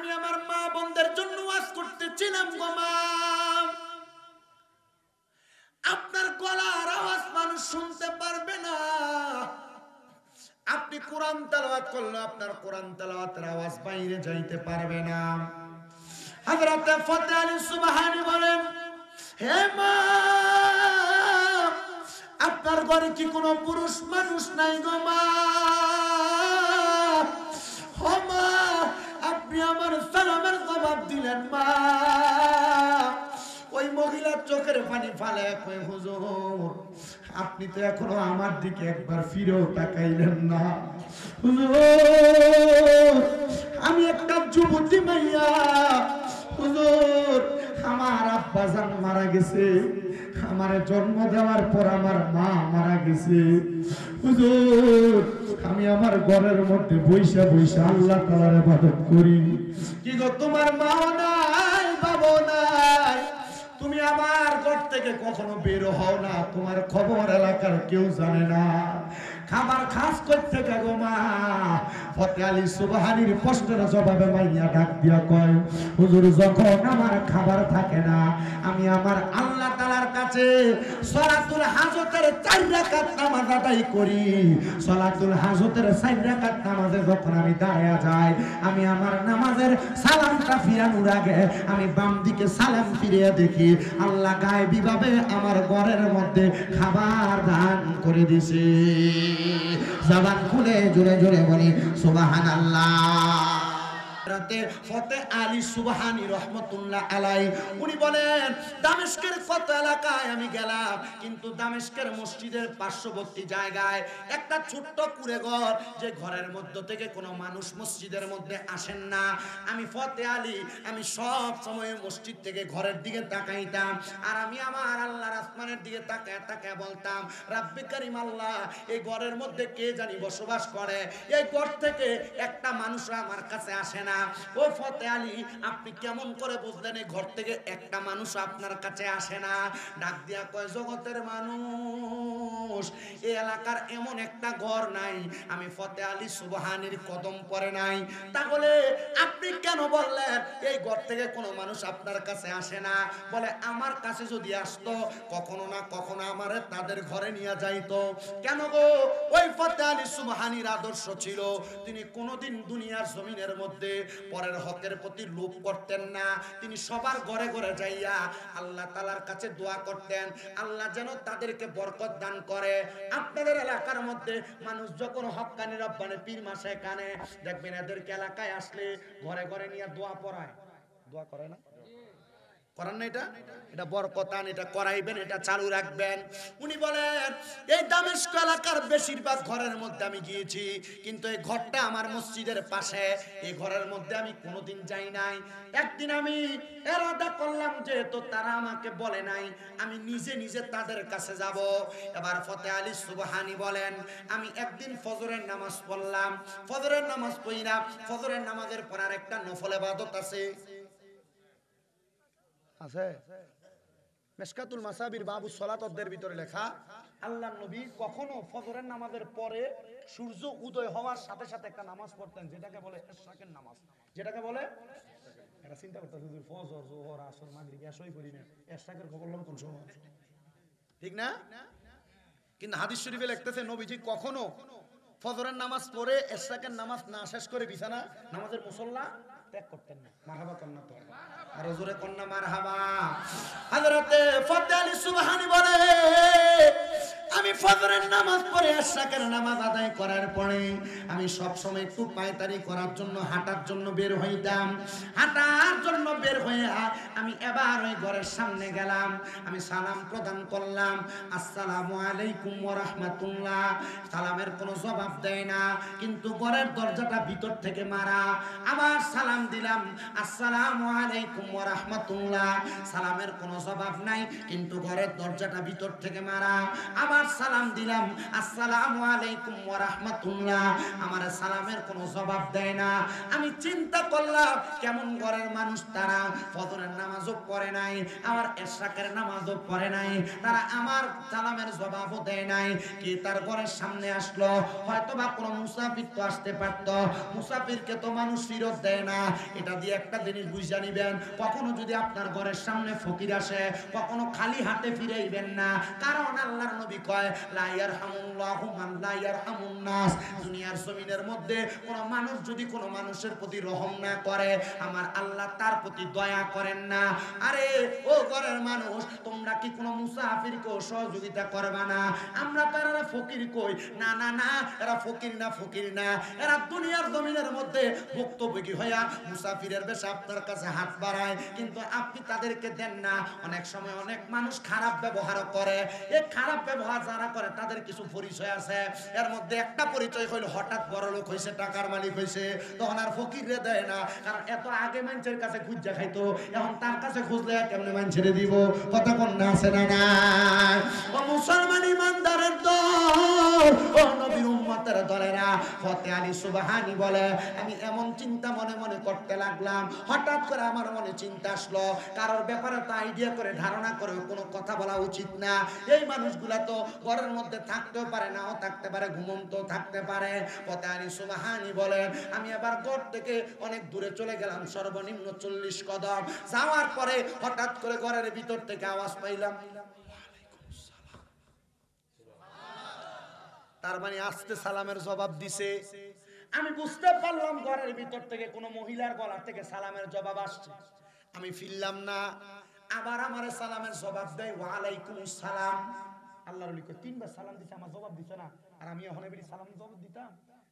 আমি আমার মা বোনদের জন্য ওয়াজ করতেছিলাম গো মা, আপনার গলার আওয়াজ মানুষ শুনতে পারবে না, আপনি কোরআন তেলাওয়াত করলে আপনার কোরআন তেলাওয়াতের আওয়াজ বাইরে যাইতে পারবে না। হযরত ফতেহ আলী সুবহানী বলেন, হে মা, আপনার ঘরে কি কোনো পুরুষ মানুষ নাই গো মা? ও মা, আপনি আমার সালামের জবাব দিলেন মা। ওই মহিলার চোখের পানি ফালে কই, হুজুর আপনি তো এখনো আমার দিকে একবার ফিরেও তাকাইলেন না। হুজুর আমি একটা যুবতী মাইয়া, হুজুর আমার আব্বা জান মারা গেছে, আমার জন্ম দেওয়ার পর আমার মা মারা গেছে, হুজুর আমি আমার ঘরের মধ্যে বৈশা বৈশা আল্লাহ তাআলার ইবাদত করি। কি গো তোমার মা নাই, বাবা নাই, তুমি আমার ঘর থেকে কখনো বের হও না, তোমার খবর এলাকার কেউ জানে না, খাবার খাস করতে গো মা? ফতেহ আলী সুবহানীর প্রশ্নের জবাবে মাইয়া ডাক দিয়া কয়, হুজুর যখন আমার খাবার থাকে না, আমি আমার আল্লাহ তাআলার কাছে সালাতুল হাজতের 4 রাকাত নামাজ আদায় করি। সালাতুল হাজতের 4 রাকাত নামাজে যখন আমি দাঁড়ায়া যাই, আমি আমার নামাজের সালামটা ফিরানোর আগে আমি বাম দিকে সালাম ফিরিয়ে দেখি আল্লাহ গায়েবী ভাবে আমার ঘরের মধ্যে খাবার দান করে দিছে। জবান খুলে জোরে জোরে বলি সুবহানাল্লাহ। ফতেহ আলী সুবহানী রহমতুল্লাহ আলাইহি উনি বলেন, দামেস্কের কত এলাকায় আমি গেলাম, কিন্তু দামেস্কের মসজিদের পার্শ্ববর্তী জায়গায় একটা ছোট্ট কুঁড়ে ঘর, যে ঘরের মধ্য থেকে কোনো মানুষ মসজিদের মধ্যে আসেন না। আমি ফতেহ আলী, আমি সব সময় মসজিদ থেকে ঘরের দিকে তাকাইতাম, আর আমি আমার আল্লাহর আসমানের দিকে তাকায় তাকায় বলতাম, রাব্বে কারীম আল্লাহ, এই ঘরের মধ্যে কে জানি বসবাস করে, এই ঘর থেকে একটা মানুষ আমার কাছে আসে না। ও ফতেহ আলী, আপনি কেমন করে বুঝলেন এই ঘর থেকে একটা মানুষ আপনার কাছে আসে না? ডাক দিয়া কয়, জগতের মানুষ, এই এলাকার এমন একটা ঘর নাই আমি ফতেহ আলী সুবহানীর কদম পড়ে নাই। তাহলে আপনি কেন বললেন এই ঘর থেকে কোনো মানুষ আপনার কাছে আসে না? বলে, আমার কাছে যদি আসতো কখনো না কখনো আমারে তাদের ঘরে নিয়ে যাইতো। কেন গো? ওই ফতেহ আলী সুবহানীর আদর্শ ছিল, তিনি কোনোদিন দুনিয়ার জমিনের মধ্যে পরের হকের প্রতি লোভ করতেন না। তিনি সবার ঘরে ঘরে যাইয়া আল্লাহ তাআলার কাছে দোয়া করতেন, আল্লাহ যেন তাদেরকে বরকত দান করে। আপনাদের এলাকার মধ্যে মানুষ যখন হক্কানি রব্বানি পীর মাসায় কানে দেখবেন, এদেরকে এলাকায় আসলে ঘরে ঘরে নিয়ে দোয়া পড়ায়। দোয়া করে না? করেন না? এটা বরকতান, এটা করাইবেন, এটা চালু রাখবেন। উনি বলেন, এই দামেস্ক এলাকার বেশিরভাগ ঘরের মধ্যে আমি গিয়েছি, কিন্তু এই ঘরটা আমার মসজিদের পাশে, এই ঘরের মধ্যে আমি কোনোদিন যাই নাই। একদিন আমি এরাদা করলাম, যেহেতু তারা আমাকে বলে নাই, আমি নিজে নিজে তাদের কাছে যাব। এবার ফতেহ আলী সুবহানী বলেন, আমি একদিন ফজরের নামাজ পড়লাম, ফজরের নামাজ পড়িনা, ফজরের নামাজের পর আরেকটা নফল ইবাদত আছে, আছে মিশকাতুল মাসাবির বাবু সালাতের ভিতরে লেখা, আল্লাহর নবী কখনো ফজরের নামাজের পরে সূর্য উদয় হওয়ার সাথে সাথে একটা নামাজ পড়তেন, যেটাকে বলে ইশরাকের নামাজ। যেটাকে বলে, এটা চিন্তা করতে হবে, ফজর, যোহর, আসর, মাগরিব এসবই পড়ি না, ইশরাকের খবর লম কোন সময়, ঠিক না? কিন্তু হাদিস শরীফে লিখতেছে, নবীজি কখনো ফজরের নামাজ পড়ে ইশরাকের নামাজ না শেষ করে বিছানা নামাজের মুসল্লা ত্যাগ করতেন না। মারহাবা কন্যা তো আর হুজুরে কন্যা মারহাবা। হযরতে ফতেহ আলী সুবহানী বলে, আমি ফজরের নামাজ পড়ে ইশরাকের নামাজ আদায় করার পরে আমি সব সময় একটু পায়তারি করার জন্য হাঁটার জন্য বের হইতাম। হাঁটার জন্য বের হয়ে আমি এবার ওই ঘরের সামনে গেলাম, আমি সালাম প্রদান করলাম, আসসালামু আলাইকুম ওয়া রাহমাতুল্লাহ। সালামের কোনো জবাব দেয় না, কিন্তু ঘরের দরজাটা ভিতর থেকে মারা। আবার সালাম দিলাম, আসসালামু আলাইকুম ওয়া রাহমাতুল্লাহ। সালামের কোনো জবাব নাই, কিন্তু ঘরের দরজাটা ভিতর থেকে মারা। আবার আবার সালাম দিলাম, আসসালামু আলাইকুম ওয়া রাহমাতুল্লাহ। আমার সালামের কোনো জবাব দেয় না। আমি চিন্তা করলাম কেমন ঘরের মানুষ তারা, ফজরের নামাজও পড়ে নাই, আমার ইশরাকের নামাজও পড়ে নাই, তারা আমার সালামের জবাবও দেয় নাই। কি তার ঘরের সামনে আসলো? হয়তোবা কোনো মুসাফির তো আসতে পারত, মুসাফিরকে তো মানুষ ফিরত দেয় না। এটা দিয়ে একটা জিনিস বুঝা নিবেন, কখনো যদি আপনার ঘরের সামনে ফকির আসে, কখনো খালি হাতে ফিরাইবেন না। কারণ আল্লাহর নবী কয়, লা ইয়ারহামুল্লাহু মান লা ইয়ারহামুন নাস। দুনিয়ার জমিনের মধ্যে কোন মানুষ যদি কোন মানুষের প্রতি রহম না করে, আমার আল্লাহ তার প্রতি দয়া করেন না। আরে ও ঘরের মানুষ, তোমরা কি কোন মুসাফিরকে সহযোগিতা করবা না? আমরা তো এরা ফকির কই? না না না, এরা ফকির না, ফকির না, এরা দুনিয়ার জমিনের মধ্যে ভুক্তভোগী হইয়া মুসাফিরের বেশে আপনার কাছে হাত বাড়ায়, কিন্তু আপনি তাদেরকে দেন না। অনেক সময় অনেক মানুষ খারাপ ব্যবহার করে। এই খারাপ ব্যবহার যারা করে তাদের কিছু পরিচয় আছে। এর মধ্যে একটা পরিচয় হইল হঠাৎ বড় লোক হইছে, টাকার মালিক হইছে, তখন আর ফকিরে দেয় না। কারণ এত আগে মানুষের কাছে খুঁজা খাইতো, এখন তার কাছে খুঁজলে কেমনে মানুষের দিব? কথা কোন না আছে না না? ও মুসলমান ইমানদারের দল, ও নবীর উম্মতের দলেরা, ফতে আলী সুবহানী বলে, আমি এমন চিন্তা মনে মনে করতে লাগলাম, হঠাৎ করে আমার মনে চিন্তা আসলো, কারোর ব্যাপারে তো আইডিয়া করে ধারণা করে কোনো কথা বলা উচিত না। এই মানুষগুলা তো ঘরের মধ্যে থাকতেও পারে, নাও থাকতে পারে, ঘুমন্ত থাকতে পারে। ফতে আলী সুবহানী বলেন, আমি আবার ঘর থেকে অনেক দূরে চলে গেলাম, সর্বনিম্ন 40 কদম যাওয়ার পরে হঠাৎ করে ঘরের ভিতর থেকে আওয়াজ পাইলাম, তার মানে আস্তে সালামের জবাব দিছে। আমি বুঝতে পারলাম ঘরের ভিতর থেকে কোন মহিলার গলা থেকে সালামের জবাব আসছে। আমি ফিরলাম না, আবার আমার সালামের জবাব দেয়, ওয়া আলাইকুমুস সালাম। আল্লাহর ওলি কয়, 3 বার সালাম দিছে, আমার জবাব দিছে না। আর আমি এখন এবারে সালাম জবাব দিতাম,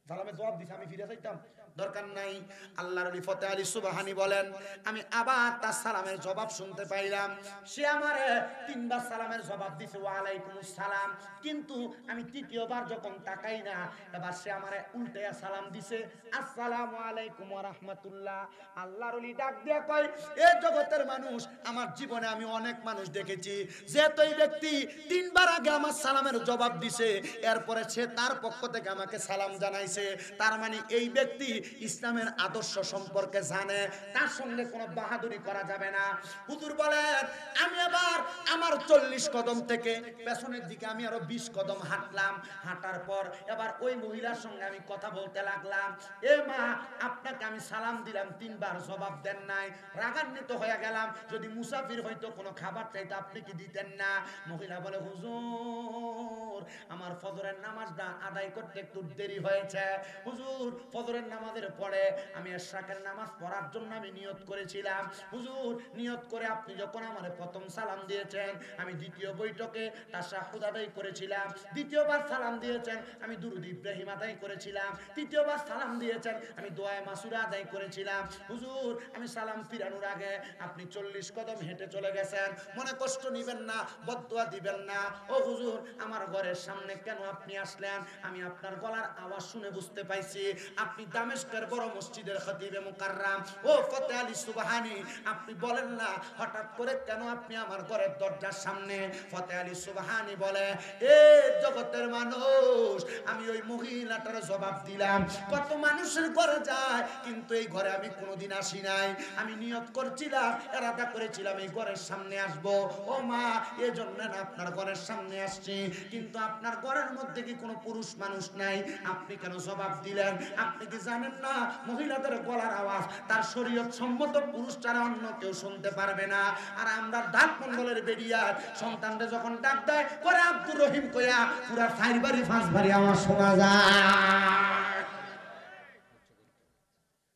সালামের জবাব দিছে, আমি ফিরে যাইতাম? দরকার নাই। আল্লাহর ওলি ফতে আলী সুবহানী বলেন, আমি আবার তার সালামের জবাব শুনতে পাইলাম। সে আমারে 3 বার সালামের জবাব দিছে, ওয়া আলাইকুমুস সালাম, কিন্তু আমি তৃতীয়বার যখন তাকাই না, এবার সে আমারে উল্টায়া সালাম দিছে, আসসালামু আলাইকুম ওয়া রাহমাতুল্লাহ। আল্লাহর ওলি ডাক দিয়া কয়, এ জগতের মানুষ, আমার জীবনে আমি অনেক মানুষ দেখেছি যে তো এই ব্যক্তি 3 বার আগে আমার সালামের জবাব দিছে, এরপরে সে তার পক্ষ থেকে আমাকে সালাম জানাইছে। তার মানে এই ব্যক্তি ইসলামের আদর্শ সম্পর্কে জানে, তার সঙ্গে কোনো বাহাদুরি করা যাবে না। হুজুর বলেন, আমি আবার আমার 40 কদম থেকে পেছনের দিকে আমি আরো 20 কদম হাঁটলাম। হাঁটার পর এবার ওই মহিলার সঙ্গে আমি কথা বলতে লাগলাম, এ মা, আপনাকে আমি সালাম দিলাম, 3 বার জবাব দেন নাই। রাগান্বিত হয়ে গেলাম, যদি মুসাফির হয়তো কোনো খাবার চাইতো আপনি কি দিতেন না? মহিলা বলে, হুজুর, আমার ফজরের নামাজটা আদায় করতে একটু দেরি হয়েছে। হুজুর, ফজরের নামাজের পরে আমি ইশরাকের নামাজ পড়ার জন্য আমি নিয়ত করেছিলাম। হুজুর, নিয়ত করে আপনি যখন আমারে প্রথম সালাম দিয়েছেন, আমি দ্বিতীয় বৈঠকে তাশাহুদ আদায় করেছিলাম। দ্বিতীয়বার সালাম দিয়েছেন, আমি দুরূদ ইব্রাহিম আদায় করেছিলাম। তৃতীয়বার সালাম দিয়েছেন, আমি দোয়া মাসুরা আদায় করেছিলাম। হুজুর, আমি সালাম ফিরানোর আগে আপনি 40 কদম হেঁটে চলে গেছেন। মনে কষ্ট নিবেন না, বদদুয়া দিবেন না। ও হুজুর, আমার ঘরের সামনে কেন আপনি আসলেন? আমি আপনার গলার আওয়াজ শুনে বুঝতে পাইছি আপনি দামেস্কের বড় মসজিদের খতিবে মুকাররম। ও ফতে আলী সুবহানী, আপনি বলেন না হঠাৎ করে কেন আপনি আমার ঘরের দরজার সামনে? ফতে আলী সুবহানী বলে, এ জগতের মানুষ, আমি ওই মহিলাটার জবাব দিলাম। কত মানুষের ঘরে যায়, কিন্তু এই ঘরে আমি কোনোদিন আসি নাই। আমি নিয়ত করছিলাম, ইরাদা করেছিলাম এই ঘরের সামনে আসব। ও মা, এজন্য না আপনার ঘরের সামনে আসছি, কিন্তু আপনার ঘরের মধ্যে কি কোনো পুরুষ মানুষ নাই? আপনি কেন জবাব দিলেন? আপনি কি জানেন না মহিলাদের গলার আওয়াজ তার শরীয়ত সম্মত পুরুষ ছাড়া অন্য কেউ শুনতে পারবে না? আর আমরা ডাক মন্ডলের বেরিয়ার সন্তানদের যখন ডাক দেয় করে আব্দুর রহিম কইয়া পুরা 4 বাড়ি 5 বাড়ি আওয়াজ শোনা যায়।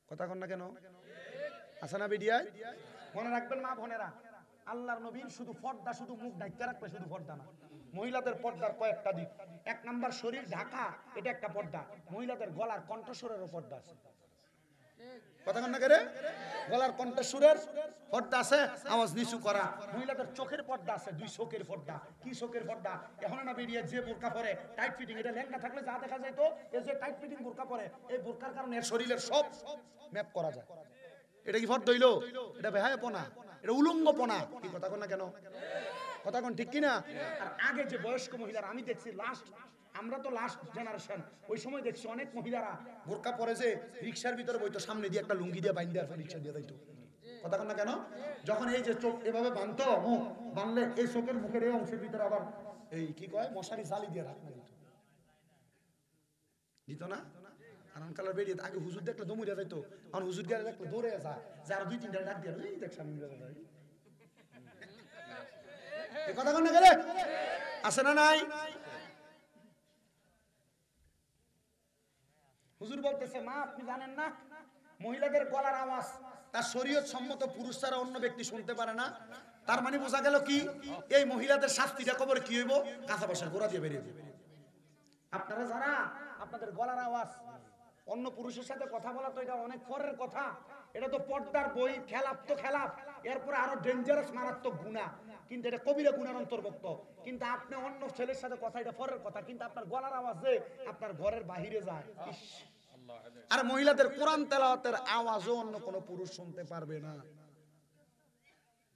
কথা কন না কেন? আছে না বেরিয়ায়? মনে রাখবেন মা বোনেরা, আল্লাহর নবীর শুধু পর্দা, শুধু মুখ ঢাকা রাখবে, শুধু পর্দা না। মহিলাদের পর্দার কয়েকটা দিক। 1 নাম্বার শরীর ঢাকা, এটা একটা পর্দা। মহিলাদের গলার কণ্ঠস্বরেরও পর্দা আছে। কথা কন না কেন? গলার কণ্ঠস্বরের পর্দা আছে, আওয়াজ নিচু করা। মহিলাদের চোখের পর্দা আছে, 2 চোখের পর্দা। কি চোখের পর্দা? এখন না বেরিয়ে যে বোরকা পরে টাইট ফিটিং, এটা লেহেঙ্গা থাকলে যা দেখা যায়, তো এই যে টাইট ফিটিং বোরকা পরে, এই বোরকার কারণে এর শরীরের সব ম্যাপ করা যায়। এটা কি ফর্দ হইল? এটা বেহায়াপনা, এটা উলঙ্গপনা। কি কথা কন না কেন? কথা কোন ঠিক কিনা? আর আগে যে বয়স্ক মহিলারা আমি দেখছি লাস্ট, আমরা তো লাস্ট জেনারেশন, ওই সময় দেখছি অনেক মহিলারা বোরকা পরে যে রিক্সার ভিতরে বইতো, সামনে দিয়ে একটা লুঙ্গি দিয়ে বাইন্দে আর রিক্সা দিয়ে দিত। কথা কোন না কেন? যখন এই যে চোখ এভাবে বাঁধতো, মুখ বাঁধলে এই চোখের মুখের এই অংশের ভিতরে আবার এই কি কয় মশারি জালি দিয়ে রাখনা দিত, দিত না? আরাম কালার বেরিয়ে আগে হুজুর দেখলে দমুরিয়া যাইতো, আর হুজুর গেলে দেখলে দৌড়ে আসা, যারা 2-3টা ডাক দিয়ে এই দেখ স্বামী এই কথা কোন না গেলে আছে না নাই? হুজুর বলতেছে মা আপনি জানেন না মহিলাদের গলার আওয়াজ তার শরীয়ত সম্মত পুরুষ ছাড়া অন্য ব্যক্তি শুনতে পারে না। তার মানে বোঝা গেল কি, এই মহিলাদের শাস্তিটা কবর কি হইব? কাঁচা বাসার গোড়া দিয়ে বেরিয়ে যাবে। আপনারা যারা আপনাদের গলার আওয়াজ অন্য পুরুষের সাথে কথা বলা, তো এটা অনেক পরের কথা, এটা তো পর্দার বই, খেলাপ তো খেলাপ, এরপরে আরো ডেঞ্জারাস মারাত্মক গুনাহ, কিন্তু এটা কবিরা গুনার অন্তর্ভুক্ত। কিন্তু আপনি অন্য ছেলের সাথে কথা, এটা পরের কথা, কিন্তু আপনার গলার আওয়াজ যে আপনার ঘরের বাহিরে যায়। আর মহিলাদের কোরআন তেলাওয়াতের আওয়াজও অন্য কোনো পুরুষ শুনতে পারবে না।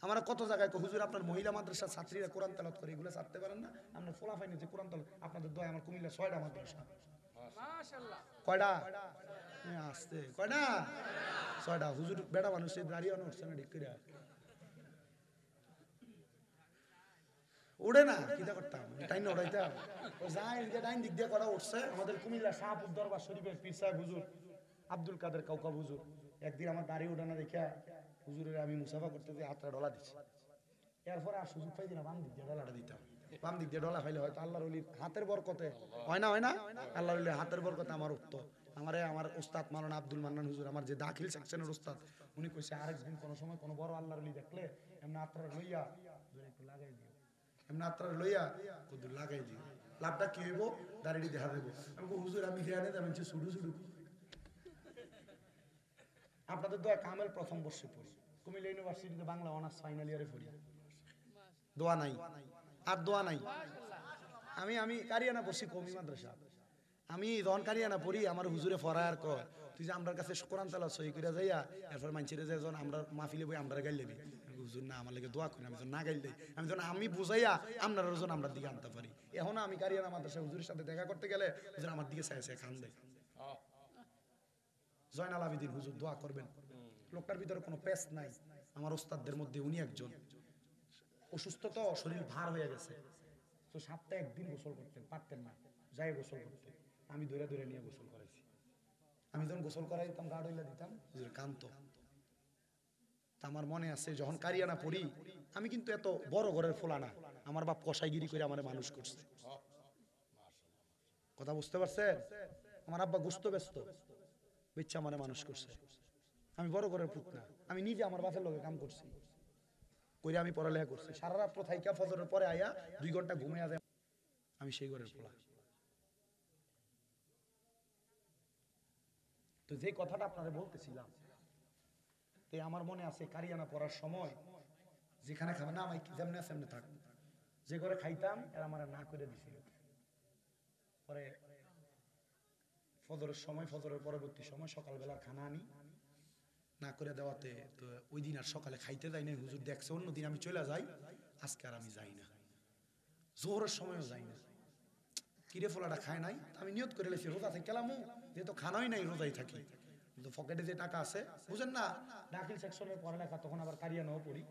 আমরা কত জায়গায় হুজুর আপনার মহিলা মাদ্রাসার ছাত্রীরা কোরআন তেলাওয়াত করে, এগুলো ছাড়তে পারেন না? আপনার ফলাফাইনে যে কোরআন তেলাওয়াত, আপনাদের দয়া আমার কুমিল্লা 6টা মাদ্রাসা। মাশাআল্লাহ। কয়টা? আসতে কয়টা? 6টা। হুজুর বেটা মানুষ দাঁড়িয়ে উঠছে না, ঠিক করে উড়ে না, কিটা করতাম টাইন উড়াইতাম, ও যাই ডাইন দিক দিয়ে করা উঠছে। আমাদের কুমিল্লা শাহপুর দরবার শরীফের পীর সাহেব হুজুর আব্দুল কাদের কাউকা হুজুর একদিন আমার দাড়ি উঠানা দেখা হুজুরের আমি মুসাফা করতে যে হাতটা ডলা দিচ্ছি, এরপরে আর সুযোগ পাই না বাম দিক দিয়ে ডলাটা দিতাম। বাম দিক দিয়ে ডলা খাইলে হয়তো আল্লাহর ওলির হাতের বরকতে হয় না, হয় না? আল্লাহর ওলির হাতের বরকতে আমার উঠতো। আমার উস্তাদ মাওলানা আব্দুল মান্নান হুজুর, আমার যে দাখিল সেকশনের উস্তাদ, উনি কইছে আরেকদিন কোনো সময় কোনো বড় আল্লাহর ওলি দেখলে এমনি আপনারা লইয়া একটু লাগাই দিও, এমনি আপনারা লইয়া কুদুর লাগাই দিও, লাভটা কি হইব? দাড়িটি দেখা দেবো। আমি হুজুর আমি খেয়ে নেই আমি ছুটু ছুটু। আপনাদের দোয়া কামেল প্রথম বর্ষে পড়ি, কুমিল্লা ইউনিভার্সিটিতে বাংলা অনার্স ফাইনাল ইয়ারে পড়ি, দোয়া নাই আর দোয়া নাই। আমি কারিয়ানা পড়ছি কমি মাদ্রাসা, আমি যখন কারিয়ানা পড়ি আমার হুজুরে ফরায়ার কর তুই যে আমার কাছে কোরআন তেলাওয়াত সহি করে যাইয়া এরপর মানছিরে যে যখন আমরা মাহফিলে বই আমরা গাইল দিবি, হুজুর না আমার লাগে দোয়া করি, আমি যখন না গাইল দেই আমি যখন আমি বুঝাইয়া আপনার যখন আমরা দিকে আনতে পারি। এখন আমি কারিয়ানা মাদ্রাসা হুজুরের সাথে দেখা করতে গেলে হুজুর আমার দিকে চাই খান দেয়। জয়নাল আবেদিন হুজুর দোয়া করবেন, লোকটার ভিতরে কোনো পেস নাই, আমার ওস্তাদদের মধ্যে উনি একজন। অসুস্থ তো, শরীর ভার হয়ে গেছে, তো সপ্তাহে একদিন গোসল করতেন, পারতেন না, যাই গোসল করতেন, আমি দৌড়ে দৌড়ে নিয়ে গোসল করাইছি। আমি যখন গোসল করাই দিতাম গা ডইলা দিতাম, হুজুর কান্ত। আমার মনে আছে যখন কারিয়ানা পড়ি, আমি কিন্তু এত বড় ঘরের ফোলা না, আমার বাপ কসাইগিরি করে আমার মানুষ করছে। কথা বুঝতে পারছেন? আমার আব্বা গুস্ত ব্যস্ত বেচ্চা আমার মানুষ করছে। আমি বড় ঘরের পুত না, আমি নিজে আমার বাপের লোকে কাম করছি, করে আমি পড়ালেখা করছি। সারা রাত থাইকা ফজরের পরে আয়া 2 ঘন্টা ঘুমিয়ে যায়, আমি সেই ঘরের পোলা। তো যে কথাটা আপনারা বলতেছিলাম, তো আমার মনে আছে কারিয়ানা পড়ার সময় যেখানে খাবে না আমি যেমনি আছে এমনি থাক, যে ঘরে খাইতাম এরা আমার না করে দিছিল। পরে ফজরের সময়, ফজরের পরবর্তী সময় সকালবেলার খানা আনি না করে দেওয়াতে, তো ওই দিন আর সকালে খাইতে যাই না। হুজুর দেখছে অন্যদিন আমি চলে যাই, আজকে আর আমি যাই না, জোহরের সময়ও যাই না। কিরে ফোলাটা খায় নাই, আমি নিয়ত করে লেছি রোজা থেকে কেলামু, যেহেতু খানাই নাই রোজাই থাকি, কিন্তু পকেটে যে টাকা আছে বুঝেন না, দাখিল সেকশনের পড়ালেখা, তখন আবার কারিয়ানাও পড়ি,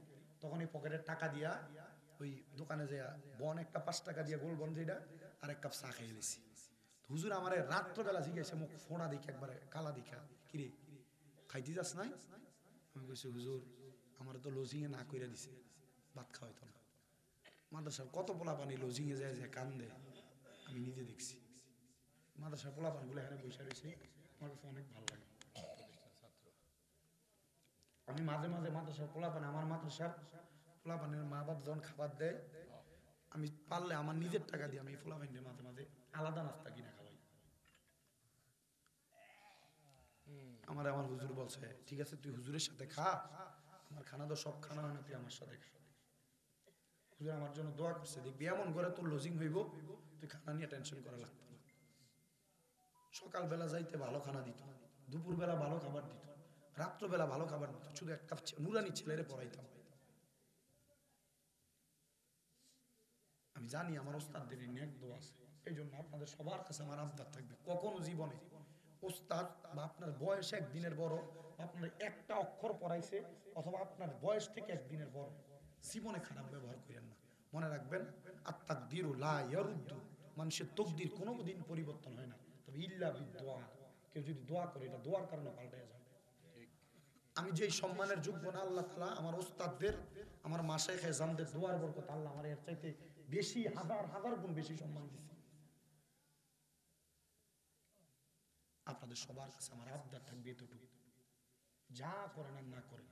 তখন এই পকেটের টাকা দিয়া ওই দোকানে যে বন একটা 5 টাকা দিয়ে গোল বন যেটা, আর 1 কাপ চা খেয়ে লেছি। হুজুর আমার রাত্রবেলা জিজ্ঞাসা, মুখ ফোড়া দেখে একবারে কালা দেখা, কিরে খাইতে যাস নাই? আমি কইছি হুজুর আমার তো লজিং এ না কইরা দিছে, ভাত খাওয়াইতো না। মাদ্রাসার কত পোলা পানি লজিং এ যায় যে কান্দে, আমি নিজে দেখছি। মাদ্রাসার পোলা পানি গুলো এখানে বসে রয়েছে, আমার কাছে অনেক ভালো লাগে। আমি মাঝে মাঝে মাদ্রাসার পোলা পানি, আমার মাদ্রাসার পোলা পানির মা বাপ যখন খাবার দেয়, আমি পারলে আমার নিজের টাকা দিয়ে আমি পোলা পানির মাঝে মাঝে আলাদা নাস্তা কিনা খাওয়াই। আমার হুজুর বলছে ঠিক আছে তুই হুজুরের সাথে খা, আমার খানা তো সব খানা হয় না, তুই আমার সাথে খা। হুজুর আমার জন্য দোয়া করছে, দেখবি এমন করে তোর লজিং হইব তুই খানা নিয়ে টেনশন করা লাগতো না। সকালবেলা যাইতে ভালো খানা দিত, দুপুরবেলা ভালো খাবার দিত, রাত্রবেলা ভালো খাবার দিত, শুধু একটা নুরানি ছেলেরে পড়াইতাম। আমি জানি আমার ওস্তাদদের নেক দোয়া আছে, এই জন্য আপনাদের সবার কাছে আমার আবদার থাকবে, কখনো জীবনে ওস্তাদ বা আপনার বয়স একদিনের বড়, আপনার একটা অক্ষর পড়াইছে অথবা আপনার বয়স থেকে একদিনের বড়, জীবনে খারাপ ব্যবহার করেন না। মনে রাখবেন, আত-তাকদিরু লা ইয়ারুদ্দু, মানুষের তকদির কোনোদিন পরিবর্তন হয় না, তবে ইল্লা বিদুয়া, কেউ যদি দোয়া করে এটা দোয়ার কারণে পাল্টে যায়। আমি যেই সম্মানের যোগ্য না, আল্লাহ তাআলা আমার ওস্তাদদের, আমার মাশায়েখ এজামদের দোয়ার বরকত আল্লাহ আমার এর চাইতে বেশি হাজার হাজার গুণ বেশি সম্মান দিয়েছে। আপনাদের সবার কাছে আমার আবদার থাকবে এতটুকু, যা করেন আর না করেন,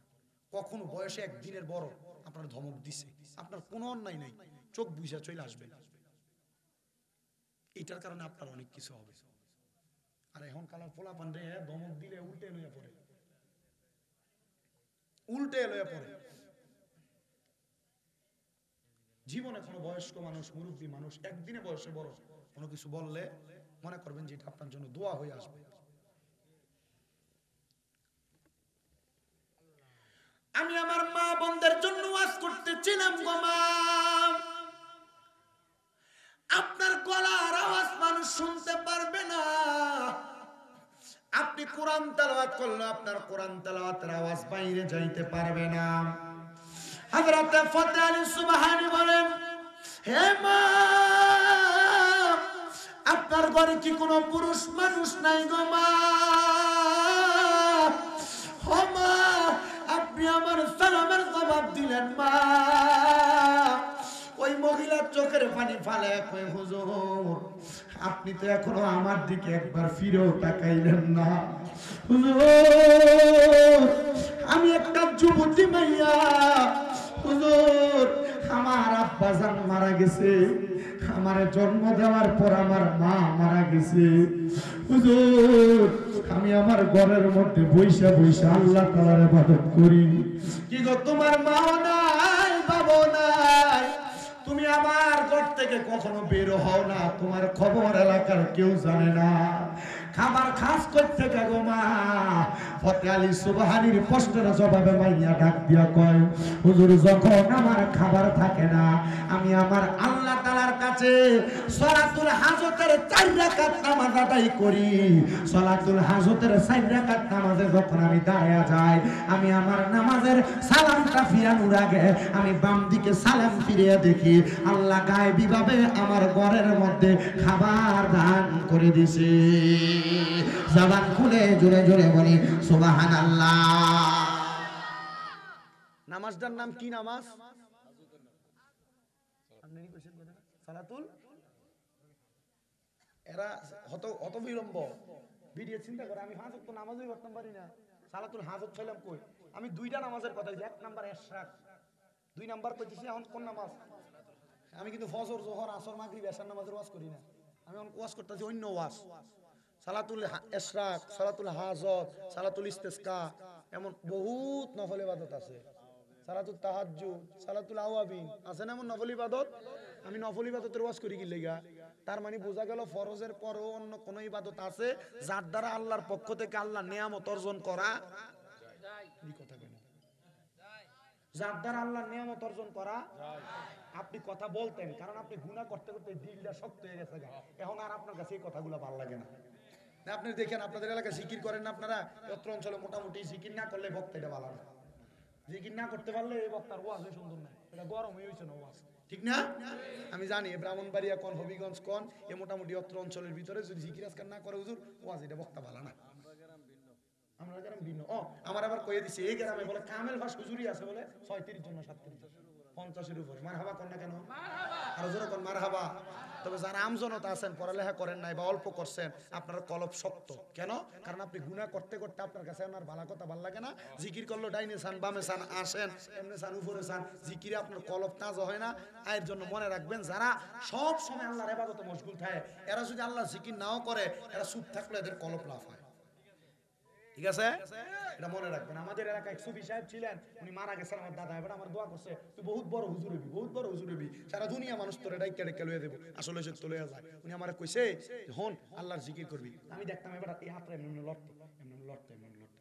কখনো বয়সে একদিনের বড় আপনার ধমক দিছে, আপনার কোনো অন্যায় নাই, চোখ বুঝা চলে আসবেন, এটার কারণে আপনার অনেক কিছু হবে। আর এখন কালার পোলা পান্ডে ধমক দিলে উল্টে লইয়া পড়ে, উল্টে লইয়া পড়ে। জীবনে কোনো বয়স্ক মানুষ, মুরব্বী মানুষ একদিনে বয়সে বড় কোনো কিছু বললে মনে করবেন যে এটা আপনার জন্য দোয়া হয়ে আসবে। আমি আমার মা বোনদের জন্য ওয়াজ করতেছিলাম, গো মা, আপনার গলার আওয়াজ মানুষ শুনতে পারবে না, আপনি কোরআন তেলাওয়াত করলে আপনার কোরআন তেলাওয়াতের আওয়াজ বাইরে যাইতে পারবে না। হযরত ফতেহ আলী সুবহানী বলেন, হে মা, আপনার ঘরে কি কোনো পুরুষ মানুষ নাই গো মা? ও মা, আপনি আমার সালামের জবাব দিলেন মা। ওই মহিলার চোখের পানি ফালে কই, হুজুর আপনি তো এখনো আমার দিকে একবার ফিরেও তাকাইলেন না। হুজুর আমি একটা যুবতী মাইয়া, হুজুর আমার আব্বা জান মারা গেছে, আমার জন্ম দেওয়ার পর আমার মা মারা গেছে, হুজুর আমি আমার ঘরের মধ্যে বৈশা বৈশা আল্লাহ তাআলার ইবাদত করি। কি গো তোমার মা নাই, বাবা নাই, তুমি আমার ঘর থেকে কখনো বের হও না, তোমার খবর এলাকার কেউ জানে না, খাবার খাস করতে গো মা? ফতেহ আলী সুবহানীর প্রশ্নের জবাবে মাইয়া ডাক দিয়া কয়, হুজুর যখন আমার খাবার থাকে না, আমি আমার আল্লাহ তাআলার কাছে সালাতুল হাজতের 4 রাকাত নামাজ আদায় করি। সালাতুল হাজতের 4 রাকাত নামাজে যখন আমি দাঁড়ায়া যাই, আমি আমার নামাজের সালামটা ফিরানোর আগে আমি বাম দিকে সালাম ফিরিয়ে দেখি আল্লাহ গায়েবী ভাবে আমার ঘরের মধ্যে খাবার দান করে দিছে। জবান খুলে জোরে জোরে বলি সুবহানাল্লাহ। নামাজটার নাম কি নামাজ? আপনি কি কইছেন কথা? সালাতুল, এরা হত বিলম্ব ভিডিও চিন্তা করে, আমি 5 ওয়াক্ত নামাজই পড়তে পারি না, সালাতুল হাজত চাইলাম কই? আমি 2টা নামাজের কথা বলছি, 1 নাম্বার ইশরাক, 2 নাম্বার কইতেছি এখন কোন নামাজ? আমি কিন্তু ফজর, যোহর, আসর, মাগরিব, এশার নামাজের ওয়াজ করি না, আমি এখন ওয়াজ করতেছি অন্য ওয়াজ। সালাতুল ইশরাক, সালাতুল হাজত, সালাতুল ইস্তিসকা, এমন বহুত নফল ইবাদত আছে, সালাতুল তাহাজ্জুদ, সালাতুল আওয়াবিন, আছে না এমন নফল ইবাদত? আমি নফল ইবাদতের ওয়াজ করি কি লাগা? তার মানে বোঝা গেল ফরজের পরেও অন্য কোন ইবাদত আছে যার দ্বারা আল্লাহর পক্ষ থেকে আল্লাহ নিয়ামত অর্জন করা যায়। এই কথা কেন? যার দ্বারা আল্লাহ নিয়ামত অর্জন করা যায়। আপনি কথা বলতেন কারণ আপনি গুনাহ করতে করতে দিলটা শক্ত হয়ে গেছে, এখন আর আপনার কাছে এই কথাগুলো ভালো লাগে না। আপনি দেখেন আপনাদের এলাকায় জিকির করেন না আপনারা, অত্র অঞ্চলে মোটামুটি জিকির না করলে বক্তা এটা ভালো না, জিকির না করতে পারলে এই বক্তার ওয়াজ সুন্দর না, এটা গরম হয়ে হয়েছে না ওয়াজ, ঠিক না? আমি জানি ব্রাহ্মণবাড়িয়া কোন, হবিগঞ্জ কোন, এ মোটামুটি অত্র অঞ্চলের ভিতরে যদি জিকির আজকাল না করে হুজুর ওয়াজ, এটা বক্তা ভালো না। আমরা গ্রাম ভিন্ন। আমার আবার কইয়ে দিছে এই গ্রামে বলে কামেল ভাস হুজুরি আছে বলে 36 জন না 37 জন, 50-এর উপরে। মারহাবা কোন না কেন? মারহাবা, আর জোরে কোন মারহাবা। তবে যারা আমজনতা আছেন, পড়ালেখা করেন নাই বা অল্প করছেন, আপনার কলব শক্ত কেন? কারণ আপনি গুনাহ করতে করতে আপনার কাছে আপনার ভালো কথা ভালো লাগে না, জিকির করলো ডাইনে সান বামে সান, আসেন এমনে সান উপরে সান, জিকিরে আপনার কলব তাজা হয় না। এর জন্য মনে রাখবেন, যারা সব সময় আল্লাহর ইবাদতে মশগুল থাকে, এরা যদি আল্লাহ জিকির নাও করে, এরা চুপ থাকলে এদের কলব লাফ হয়, ঠিক আছে? এটা মনে রাখবেন। আমাদের এলাকায় এক সুফি সাহেব ছিলেন, উনি মারা গেছেন, আমার দাদা এবার আমার দোয়া করছে, তুই বহুত বড় হুজুর হবি, বহুত বড় হুজুর হবি, সারা দুনিয়া মানুষ তোর ডাইকা ডাইকা লইয়া দেব, আসলে সে তো লইয়া যায়। উনি আমারে কইছে হন আল্লাহর জিকির করবি। আমি দেখতাম এবার এই হাতটা এমনি লড়তো, এমনি লড়তো, এমনি লড়তো,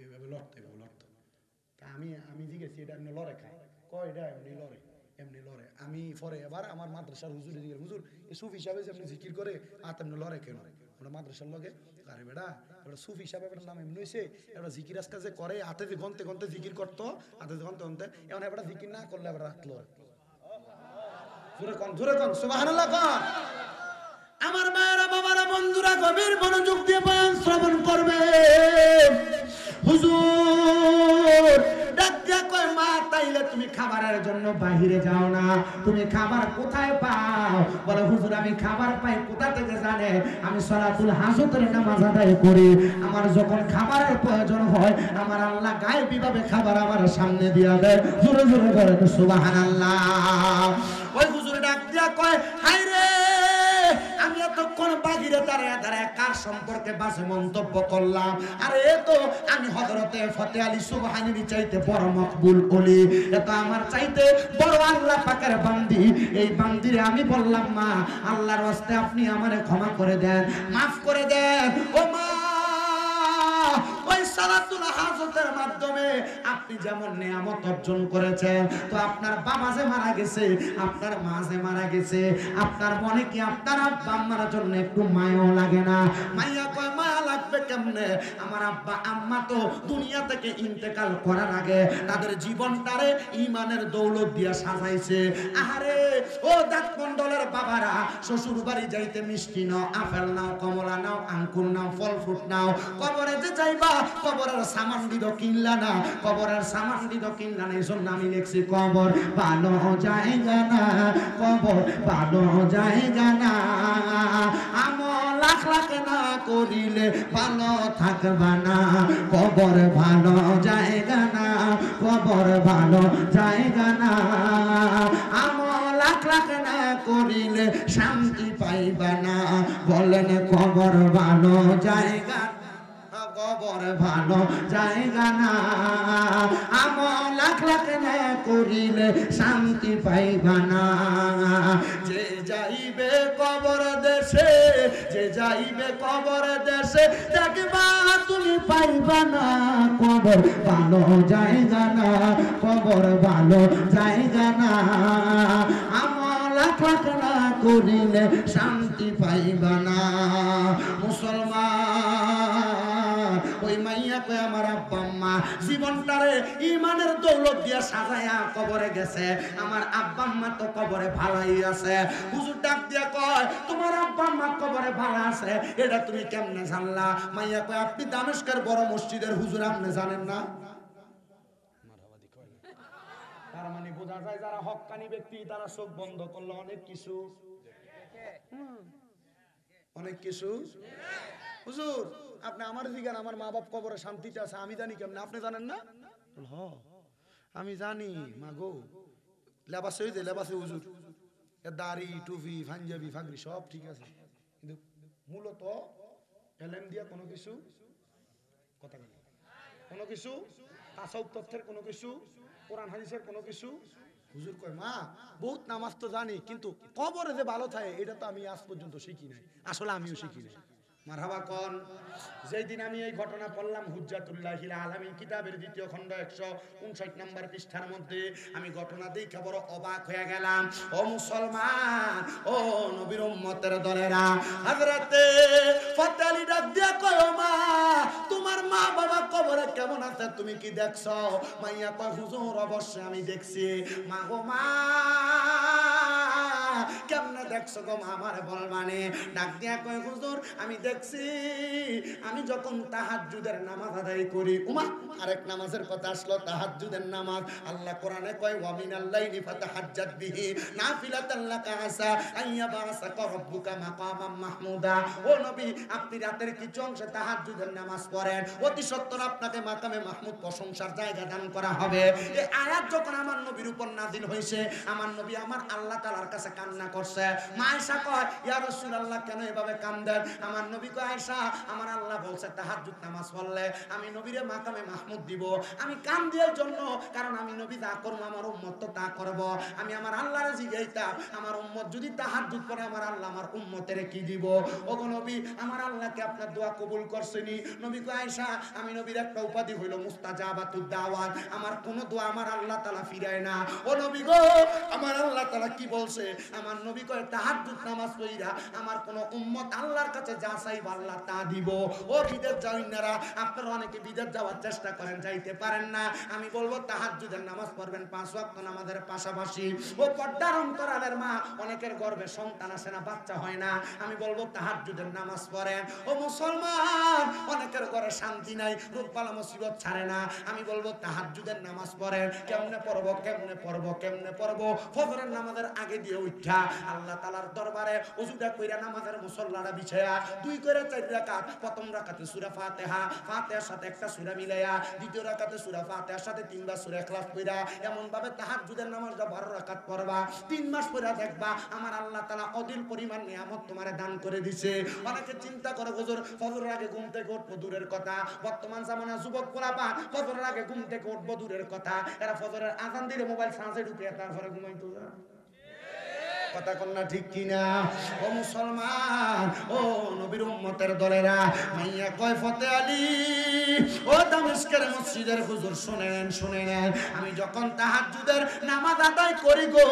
এইভাবে লড়তো, এইভাবে লড়তো। তা আমি জিজ্ঞেসি এটা এমনি লড়ে খায়? কয় এটা এমনি লড়ে, এমনি লড়ে। আমি পরে এবার আমার মাদ্রাসার হুজুর দিকে, হুজুর এই সুফি হিসাবে যেমনি জিকির করে আর তেমনি লড়ে কেন? আমরা মাদ্রাসার লগে আরে বেটা এবার সুফি হিসাবে এবার নাম এমনি হয়েছে, এবার জিকির আজকাল যে করে হাতে যে গন্তে গন্তে জিকির করতো, হাতে যে গন্তে গন্তে, এমন এবার জিকির না করলে এবার রাখলো। জোরে কন সুবহানাল্লাহ কন। আমার মায়েরা বাবারা বন্ধুরা গভীর মনোযোগ দিয়ে বয়ান শ্রবণ করবে। হুজুর ডাক দিয়া কয় মা তাইলে তুমি খাবারের জন্য বাহিরে যাও না, তুমি খাবার কোথায় পাও? বলে হুজুর আমি খাবার পাই কোথা থেকে জানে? আমি সালাতুল হাজতের নামাজ আদায় করি, আমার যখন খাবারের প্রয়োজন হয় আমার আল্লাহ গায়েবী ভাবে খাবার আমার সামনে দিয়া দেয়। জোরে জোরে বলেন সুবহানাল্লাহ। ওই হুজুর ডাক দিয়া কয় হায় রে আমি এতক্ষণ বাহিরে দাঁড়ায় দাঁড়ায় কার সম্পর্কে বাজে মন্তব্য করলাম? আরে এ তো আমি হযরতে ফতে আলী সুবহানির চাইতে বড় মকবুল ওলি, এ তো আমার চাইতে বড় আল্লাহ পাকের বান্দি। এই বান্দিরে আমি বললাম মা আল্লাহর ওয়াস্তে আপনি আমারে ক্ষমা করে দেন, মাফ করে দেন। ও মা ওই সালাতুল হাজতের মাধ্যমে আপনি যেমন নিয়ামত অর্জন করেছেন, তো আপনার বাবা যে মারা গেছে, আপনার মা যে মারা গেছে, আপনার মনে কি আপনার আব্বা আম্মার জন্য একটু মায়াও লাগে না? মাইয়া কয় মায়া লাগবে কেমনে? আমার আব্বা আম্মা তো দুনিয়া থেকে ইন্তেকাল করার আগে তাদের জীবনটারে ইমানের দৌলত দিয়া সাজাইছে। আহারে ও দাঁতমন্ডলের বাবারা, শ্বশুর বাড়ি যাইতে মিষ্টি নাও, আপেল নাও, কমলা নাও, আঙ্কুর নাও, ফল ফ্রুট নাও, কবরে যে যাইবা কবরের সামান দিদ কিনলা না, কবরের সামান দিদ কিনলা না। এই জন্য আমি লিখছি কবর ভালো জায়গা না, কবর ভালো জায়গা না, আমল লাখ লাখ না করিলে ভালো থাকবা না, কবর ভালো জায়গা না, কবর ভালো জায়গা না, আমল লাখ লাখ না করিলে শান্তি পাইবা না। বলেন কবর ভালো জায়গা, কবর ভালো জায়গা না, আমল লাখ লাখ না করিলে শান্তি পাইবা না। যে যাইবে কবর দেশে, যে যাইবে কবর দেশে, দেখবা তুমি পাইবা না, কবর ভালো জায়গা না, কবর ভালো জায়গা না, আমল লাখ লাখ না করিলে শান্তি পাইবা না। মুসলমান ওই মাইয়া কয় আমার আব্বা আম্মা জীবনটারে ইমানের দৌলত দিয়া সাজায়া কবরে গেছে, আমার আব্বা আম্মা তো কবরে ভালাই আছে। হুজুর ডাক দিয়া কয় তোমার আব্বা আম্মা কবরে ভালো আছে, এটা তুমি কেমনে জানলা? মাইয়া কয় আপনি দামেস্কের বড় মসজিদের হুজুর, আপনি জানেন না? তার মানে বোঝা যায় যারা হক্কানি ব্যক্তি তারা চোখ বন্ধ করলে অনেক কিছু, অনেক কিছু। হুজুর আপনি আমার দিকেন আমার মা বাপ কবরে শান্তিতে আছে, আমি জানি কেমনে? আপনি জানেন না? হ আমি জানি মা গো, লেবাসে ওই যে লেবাসে হুজুর দাড়ি টুপি পাঞ্জাবি ফাগরি সব ঠিক আছে, কিন্তু মূলত এলেম দিয়া কোনো কিছু কথা বলে, কোনো কিছু তাসাউফ তথ্যের কোনো কিছু, কোরআন হাদিসের কোনো কিছু। হুজুর কয় মা বহুত নামাজ তো জানি, কিন্তু কবরে যে ভালো থাকে এটা তো আমি আজ পর্যন্ত শিখি নাই, আসলে আমিও শিখি নাই। মারহাবা কোন। যেই দিন আমি এই ঘটনা পড়লাম হুজ্জাতুল্লাহিল আলামিন কিতাবের 2য় খণ্ড 159 নম্বর পৃষ্ঠার মধ্যে, আমি ঘটনা দেখে বড় অবাক হয়ে গেলাম। ও মুসলমান, ও নবীর উম্মতের দলেরা, হযরতে ফতে আলী ডাক দিয়া কয় মা তোমার মা বাবা কবরে কেমন আছে তুমি কি দেখছো? মাইয়া কয় হুজুর অবশ্যই আমি দেখছি। মা গো মা কেমনে দেখছো গো? আমার বলবানে। ডাক দিয়া কয় হুজুর আমি দেখছি, আমি যখন তাহাজ্জুদের নামাজ আদায় করি। উমা আরেক নামাজের কথা আসলো, তাহাজ্জুদের নামাজ। আল্লাহ কোরআনে কয় ওয়া মিনাল লাইলি ফাতাহাজ্জাদ বিহি নাফিলাতান লাকা আসা আইয়াবাসাকা রাব্বুকা মাকামাম মাহমুদা। ও নবী আপনি রাতের কিছু অংশে তাহাজ্জুদের নামাজ পড়েন, অতি সত্বর আপনাকে মাকামে মাহমুদ প্রশংসার জায়গা দান করা হবে। এই আয়াত যখন আমার নবীর উপর নাযিল হয়েছে, আমার নবী আমার আল্লাহ তাআলার কাছে কান্না করছে, মা আয়েশা কয় ইয়া রাসূলুল্লাহ কেন এভাবে কান্দেন? আমার নবী কয় আয়েশা আমার আল্লাহ বলছে তাহাজ্জুদ নামাজ পড়লে আমি নবীরে মাকামে মাহমুদ দিব। আমি কান্দি এর জন্য কারণ আমি নবী যা করব আমার উম্মত তো তা করব। আমি আমার আল্লাহরে জিজ্ঞাসা আমার উম্মত যদি তাহাজ্জুদ পড়ে আমার আল্লাহ আমার উম্মতের কি দিব? ওগো নবী আমার আল্লাহকে আপনার দোয়া কবুল করছেনি। নবী কয় আয়েশা আমি নবীর একটা উপাধি হইল মুস্তাজাবাতুদ দাওয়াত। আমার কোন দোয়া আমার আল্লাহ তাআলা ফিরায় না। ও নবী গো আমার আল্লাহ তাআলা কি বলছে? আমার নবী কয় তাহাজ্জুদ নামাজ পড়িরা আমার কোন উম্মত আল্লাহর কাছে যা চাইবে আল্লাহ তা দিব। ও বিদেশ যাওইনারা আপনারা অনেকে বিদেশ যাওয়ার চেষ্টা করেন যাইতে পারেন না। আমি বলবো তাহাজ্জুদের নামাজ পড়বেন 5 ওয়াক্ত নামাজের পাশাপাশি। ও পর্দার অন্তরালের মা অনেকের গর্ভে সন্তান আসে না বাচ্চা হয় না। আমি বলবো তাহাজ্জুদের নামাজ পড়েন। ও মুসলমান অনেকের ঘরে শান্তি নাই রোগবালা মুসিবত ছাড়ে না। আমি বলবো তাহাজ্জুদের নামাজ পড়েন। কেমনে পড়বো কেমনে পড়বো কেমনে পড়বো? ফজরের নামাজের আগে দিয়ে উঠা আল্লাহ তাআলার দরবারে ওযুটা কইরা নামাজের মুসল্লাটা বিছায়া 2 করে 4 রাকাত। প্রথম রাকাতে সূরা ফাতিহা, ফাতিহার সাথে একটা সূরা মিলায়া, দ্বিতীয় রাকাতে সূরা ফাতিহার সাথে 3 বার সূরা ইখলাস পড়া এমন ভাবে তাহাজ্জুদের নামাজটা 12 রাকাত পড়বা। 3 মাস পড়া দেখবা আমার আল্লাহ তাআলা অদিল পরিমাণ নিয়ামত তোমারে দান করে দিছে। অনেকে চিন্তা করে হুজুর ফজরের আগে ঘুম থেকে উঠবো দূরের কথা। বর্তমান জামানা যুবক পোলাপা ফজরের আগে ঘুম থেকে উঠবো দূরের কথা। এরা ফজরের আযান দিলে মোবাইল চার্জে ঢুকিয়ে তারপরে ঘুমাইতো না। কথা কন্যা ঠিক কিনা? ও মুসলমান ও নবীর উম্মতের দলেরা মাইয়া কয় ফতে আলী ও দামেস্কের মসজিদের হুজুর শুনেন শুনেন আমি যখন তাহাজ্জুদের নামাজ আদায় করি গো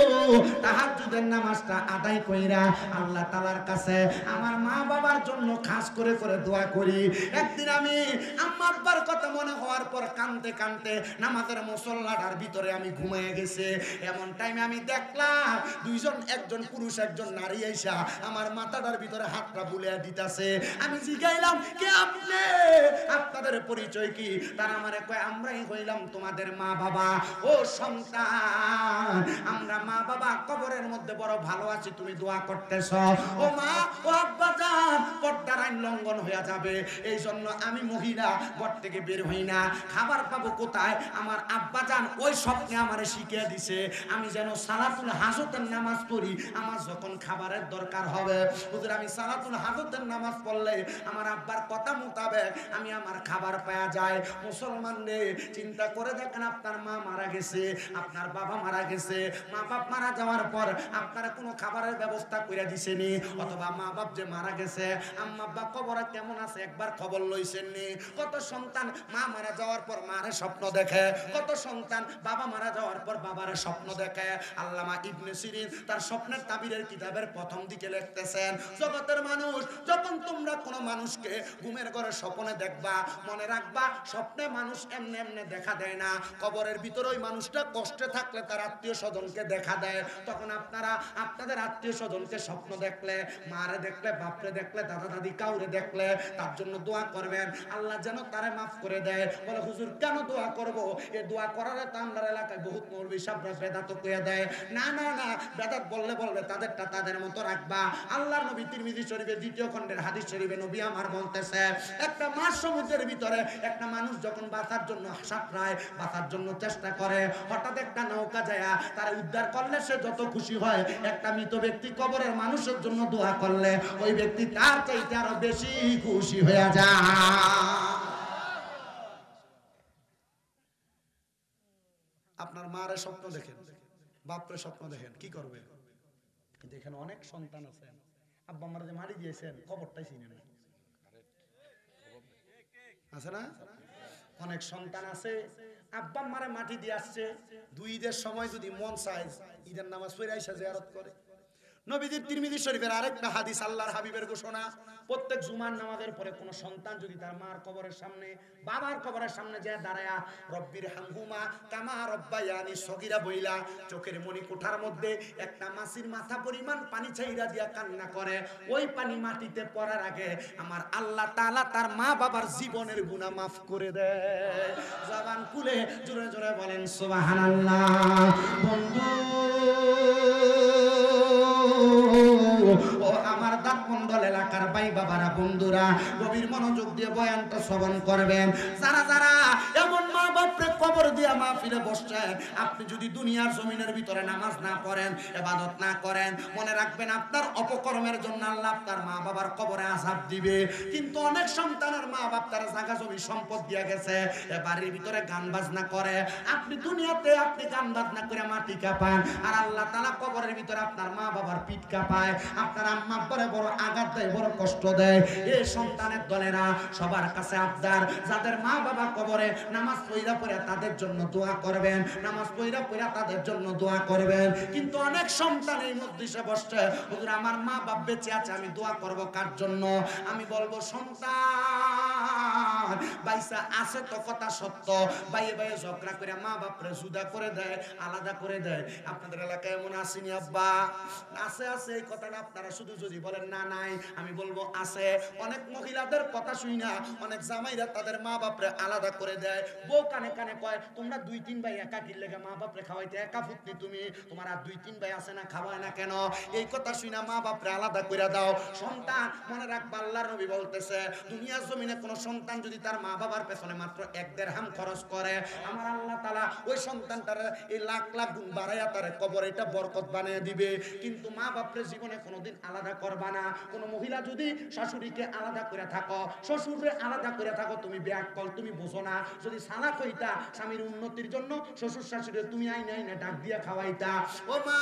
তাহাজ্জুদের নামাজটা আদায় কইরা আল্লাহ তাআলার কাছে আমার মা বাবার জন্য খাস করে করে দোয়া করি। একদিন আমি আম্মা আব্বার কথা মনে হওয়ার পর কাঁদতে কাঁদতে নামাজের মুসল্লাটার ভিতরে আমি ঘুমিয়ে গেছে। এমন টাইমে আমি দেখলাম দুইজন একজন পুরুষ একজন নারী আইসা আমার মাথাটার ভিতরে হাতটা বুলিয়ে দিতেছে। আমি জিগাইলাম কে আপনি? আপনাদের পরিচয় কি? তারা আমারে কয় আমরাই হইলাম তোমাদের মা বাবা। ও সন্তান আমরা মা বাবা কবরের মধ্যে বড় ভালো আছি তুমি দোয়া করতেছ। ও মা ও আব্বা জান পর্দার আইন লঙ্ঘন হয়ে যাবে এই জন্য আমি মহিলা ঘর থেকে বের হই না। খাবার পাবো কোথায়? আমার আব্বা জান ওই স্বপ্নে আমারে শিখিয়ে দিছে আমি যেন সালাতুল হাজতের নামাজ পড়ি। আমার যখন খাবারের দরকার হবে হুজুর আমি সালাতুল হাজতের নামাজ পড়লে আমার আব্বার কথা মোতাবেক আমি আমার খাবার পাওয়া যায়। মুসলমান রে চিন্তা করে দেখেন আপনার মা মারা গেছে আপনার বাবা মারা গেছে। মা বাপ মারা যাওয়ার পর আপনারা কোনো খাবারের ব্যবস্থা করে দিছেনি অথবা মা বাপ যে মারা গেছে আম্মা আব্বা কবরে কেমন আছে একবার খবর লইছেন নি? কত সন্তান মা মারা যাওয়ার পর মারে স্বপ্ন দেখে, কত সন্তান বাবা মারা যাওয়ার পর বাবারে স্বপ্ন দেখে। আল্লামা ইবনে সিরিন তার স্বপ্নের তাবিরের কিতাবের প্রথম দিকে লিখতেছেন জগতের মানুষ যখন তোমরা কোনো মানুষকে ঘুমের ঘরে স্বপ্নে দেখবা মনে রাখবা স্বপ্নে মানুষ এমনি এমনি দেখা দেয় না। কবরের ভিতরে ওই মানুষটা কষ্টে থাকলে তার আত্মীয় স্বজনকে দেখা দেয়। তখন আপনারা আপনাদের আত্মীয় স্বজনকে স্বপ্ন দেখলে মারে দেখলে বাপরে দেখলে দাদা দাদি কাউরে দেখলে তার জন্য দোয়া করবেন আল্লাহ যেন তারে মাফ করে দেয়। বলে হুজুর কেন দোয়া করব? এই দোয়া করারে তো আমরা এলাকায় বহুত মৌলবী সাহেবরা বেদাত কইয়া দেয়। না না না বেদাত বললে বলবে তাদেরটা তাদের মতো রাখবা। আল্লাহর নবী তিরমিজি শরীফের 2য় খণ্ডের হাদিস শরীফে নবী আমার বলতেছে একটা মাছ সমুদ্রের ভিতরে একটা মানুষ যখন বাঁচার জন্য সাঁতরায় বাঁচার জন্য চেষ্টা করে হঠাৎ একটা নৌকা যায় তারা উদ্ধার করলে সে যত খুশি হয় একটা মৃত ব্যক্তি কবরের মানুষের জন্য দোয়া করলে ওই ব্যক্তি তার চাইতে আরো বেশি খুশি হয়ে যায়। আপনার মারে স্বপ্ন দেখেন বাপরে স্বপ্ন দেখেন কি করবে? কিন্তু এখানে অনেক সন্তান আছেন আব্বা আম্মারা যে মারি দিয়েছেন কবরটাই চিনে না আছে না? অনেক সন্তান আছে আব্বা আম্মারে মাটি দিয়ে আসছে 2 ঈদের সময় যদি মন চায় ঈদের নামাজ পড়ে আইসা জিয়ারত করে। নবীজির তিরমিজি শরীফের আরেকটা হাদিস আল্লাহর হাবিবের ঘোষণা প্রত্যেক জুমার নামাজের পরে কোন সন্তান যদি তার মার কবরের সামনে বাবার কবরের সামনে যায় দাঁড়ায়া রব্বির হামহুমা কামা রব্বায়ানি সগীরা বইলা চোখের মনি কোঠার মধ্যে একটা মাছির মাথা পরিমাণ পানি ছাইরা দিয়া কান্না করে ওই পানি মাটিতে পড়ার আগে আমার আল্লাহ তাআলা তার মা বাবার জীবনের গুনাহ মাফ করে দেয়। জবান খুলে জোরে জোরে বলেন সুবহানাল্লাহ। বন্ধু ও আমার দাঁতমন্ডল এলাকার ভাই বাবারা বন্ধুরা গভীর মনোযোগ দিয়ে বয়ানটা শ্রবণ করবেন। যারা যারা এমন মা বাপরে কবর দিয়া মাহফিলে বসছেন, আপনি যদি দুনিয়ার জমিনের ভিতরে নামাজ না পড়েন, ইবাদত না করেন, মনে রাখবেন আপনার অপকর্মের জন্য আল্লাহ আপনার মা বাবার কবরে আযাব দিবে। কিন্তু অনেক সন্তানের মা বাপ তারা জায়গা জমি সম্পদ দিয়া গেছে, বাড়ির ভিতরে গান বাজনা করে, আপনি দুনিয়াতে আপনি গান বাজনা করে মাটি কাঁপান, আর আল্লাহ তাআলা কবরের ভিতরে আপনার মা বাবার পিঠ কাঁপায়, আপনার আম্মা আব্বারে বড় আঘাত দেয়, বড় কষ্ট দেয়। এই সন্তানের দলেরা সবার কাছে আবদার, যাদের মা বাবা কবরে নামাজ পড়া পড়া তাদের জন্য দোয়া করবেন, নামাজ পড়া পড়া তাদের জন্য দোয়া করবেন। কিন্তু অনেক সন্তান এই মজলিসে বসছে, হুজুর আমার মা বাপ বেঁচে আছে, আমি দোয়া করব কার জন্য? আমি বলবো সন্তান বাইসা আছে তো কথা সত্য, বাইয়ে বাইয়ে ঝগড়া করে মা বাপরে জুদা করে দেয়, আলাদা করে দেয়। আপনাদের এলাকায় এমন আসেনি আব্বা? আছে আছে, এই কথাটা আপনারা শুধু যদি বলেন না নাই, আমি বলবো আছে। অনেক মহিলাদের কথা শুই না, অনেক জামাইরা তাদের মা বাপরে আলাদা করে দেয়। বউ কানে কানে কয়, তোমরা 2-3 ভাই একা কি লেগে মা বাপরে খাওয়াইতে, একা ফুটনি তুমি, তোমার আর 2-3 ভাই আছে না, খাওয়ায় না কেন? এই কথা শুই না মা বাপরে আলাদা করে দাও। সন্তান মনে রাখবা, আল্লাহর নবী বলতেছে, দুনিয়ার জমিনে কোন সন্তান যদি তার মা বাবার পেছনে মাত্র 1 দিরহাম খরচ করে, আমার আল্লাহ তাআলা ওই সন্তানটার এই লাখ লাখ গুণ বাড়াইয়া তার কবরে এটা বরকত বানিয়ে দিবে। কিন্তু মা বাপরে জীবনে কোনোদিন আলাদা করবা না। কোন মহিলা যদি শাশুড়িকে আলাদা করে থাকো, শ্বশুরকে আলাদা করে থাকো, তুমি বেয়াক্কল, তুমি বোঝো না। যদি সালাক হইতা স্বামীর উন্নতির জন্য শ্বশুর শাশুড়ি তুমি আইনা আইনা ডাক দিয়া খাওয়াইতা। ও মা,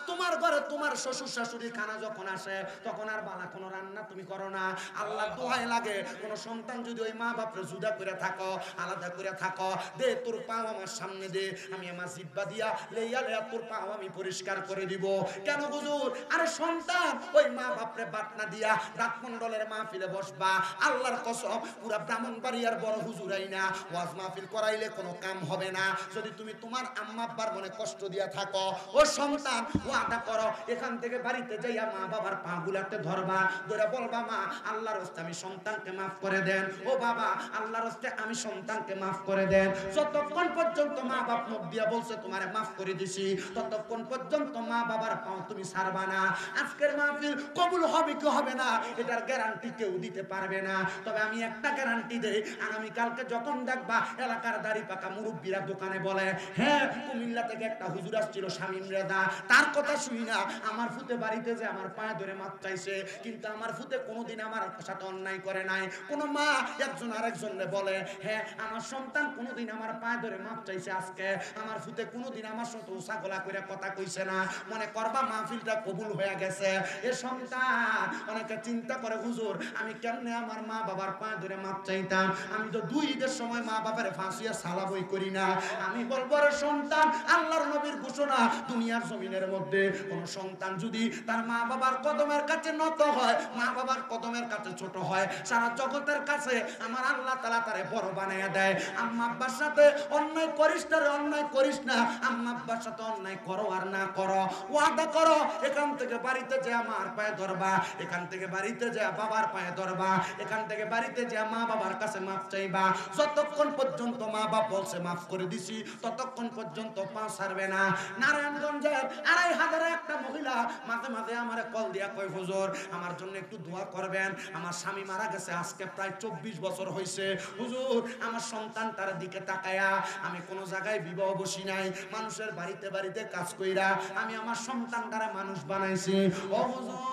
তোমার ঘরে তোমার শ্বশুর শাশুড়ির খানা যখন আসে তখন আর বালা কোনো রান্না তুমি করো না। আল্লাহ দোহাই লাগে, কোন সন্তান যদি ওই মা বাপরে জুদা করে থাকো, আলাদা করে থাকো, দে তোর পাও আমার সামনে দে, আমি আমার জিব্বা দিয়া লেইয়া লেয়া তোর পাও আমি পরিষ্কার করে দিব। কেন হুজুর? আরে সন্তান ওই মা বাপরে বাটনা দিয়া রাত মন্ডলের মাহফিলে বসবা, আল্লাহর কসম পুরা ব্রাহ্মণবাড়িয়ার বড় হুজুর আইনা ওয়াজ মাহফিল করাইলে কোনো কাম হবে না। যদি তুমি তোমার আম্মা আব্বার মনে কষ্ট দিয়া থাকো, ও সন্তান ওয়াদা করো, এখান থেকে বাড়িতে যাইয়া মা বাবার পা গুলাতে ধরবা, ধরে বলবা, মা আল্লাহর রাস্তায় আমি সন্তানকে মাফ করে দেন, ও বাবা আল্লাহর রাস্তায় আমি সন্তানকে মাফ করে দেন। যতক্ষণ পর্যন্ত মা বাপ মুখ দিয়া বলছে তোমারে মাফ করে দিছি, ততক্ষণ পর্যন্ত মা বাবার পাও তুমি ছাড়বা না। আজকের মাহফিল কবুল হবে কি হবে না এটার গ্যারান্টি কেউ দিতে পারবে না, তবে আমি একটা গ্যারান্টি দেই, আগামী কালকে যখন দেখবা এলাকার দাড়ি পাকা মুরব্বীরা দোকানে বলে, হ্যাঁ কুমিল্লা থেকে একটা হুজুর আসছিল শামীম রেদা, তার কথা শুই না আমার ফুতে বাড়িতে যে আমার পায়ে ধরে মাপ চাইছে, কিন্তু আমার ফুতে কোনোদিন আমার সাথে অন্যায় করে নাই। কোন মা একজন আরেকজনরে বলে, হ্যাঁ আমার সন্তান কোনোদিন আমার পায়ে ধরে মাপ চাইছে, আজকে আমার ফুতে কোনোদিন আমার সাথে উসাগোলা করে কথা কইছে না, মনে করবা মাহফিলটা কবুল হয়ে গেছে। এ সন্তান অনেকে চিন্তা করে, হুজুর আমি কেমনে আমার মা বাবার পায়ে ধরে মাপ চাইতাম, আমি তো 2 ঈদের সময় মা বাবার ফাঁসিয়া সালাবই করি না। আমি বলবো রে সন্তান, আল্লাহর নবীর ঘোষণা, দুনিয়ার জমিনের মধ্যে কোন সন্তান যদি তার মা বাবার কদমের কাছে নত হয়, মা বাবার কদমের কাছে ছোট হয়, সারা জগতের কাছে আমার আল্লাহ তাআলা তারে বড় বানাইয়া দেয়। আম্মা আব্বার সাথে অন্যায় করিস না রে, অন্যায় করিস না, আম্মা আব্বার সাথে অন্যায় করো আর না করো, ওয়াদা করো এখান থেকে বাড়িতে যে আমার পায়ে ধরবা, এখান থেকে বাড়িতে যে বাবার পায়ে ধরবা, এখান থেকে বাড়িতে যে মা বাবার কাছে মাফ চাইবা। যতক্ষণ পর্যন্ত মা বাপ বলছে মাফ করে দিছি, ততক্ষণ পর্যন্ত পা ছাড়বে না। নারায়ণগঞ্জের 2,500 একটা মহিলা মাঝে মাঝে আমারে কল দিয়া কয়, হুজুর আমার জন্য একটু দোয়া করবেন, আমার স্বামী মারা গেছে আজকে প্রায় 24 বছর হয়েছে, হুজুর আমার সন্তান তার দিকে তাকায়া, আমি কোনো জায়গায় বিবাহ বসি নাই, মানুষের বাড়িতে বাড়িতে কাজ কইরা আমি আমার সন্তান দ্বারা মানুষ বানাইছি। ও হুজুর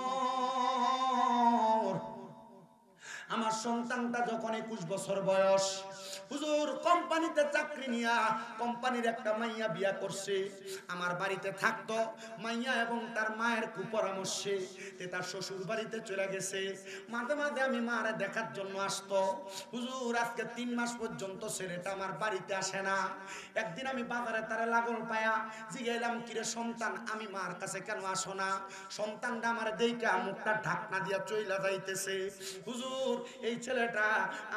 আমার সন্তানটা যখন 21 বছর বয়স, হুজুর কোম্পানিতে চাকরি নিয়া কোম্পানির একটা মাইয়া বিয়া করছে, আমার বাড়িতে থাকতো, মাইয়া এবং তার মায়ের কুপরামর্শে তার শ্বশুর বাড়িতে চলে গেছে। মাঝে মাঝে আমি মারে দেখার জন্য আসতো, হুজুর আজকে 3 মাস পর্যন্ত ছেলেটা আমার বাড়িতে আসে না। একদিন আমি বাজারে তারে লাগল পায়া জিগাইলাম, কিরে সন্তান আমি মার কাছে কেন আসো না? সন্তানটা আমার দেইকা মুখটা ঢাকনা দিয়া চইলা যাইতেছে। হুজুর এই ছেলেটা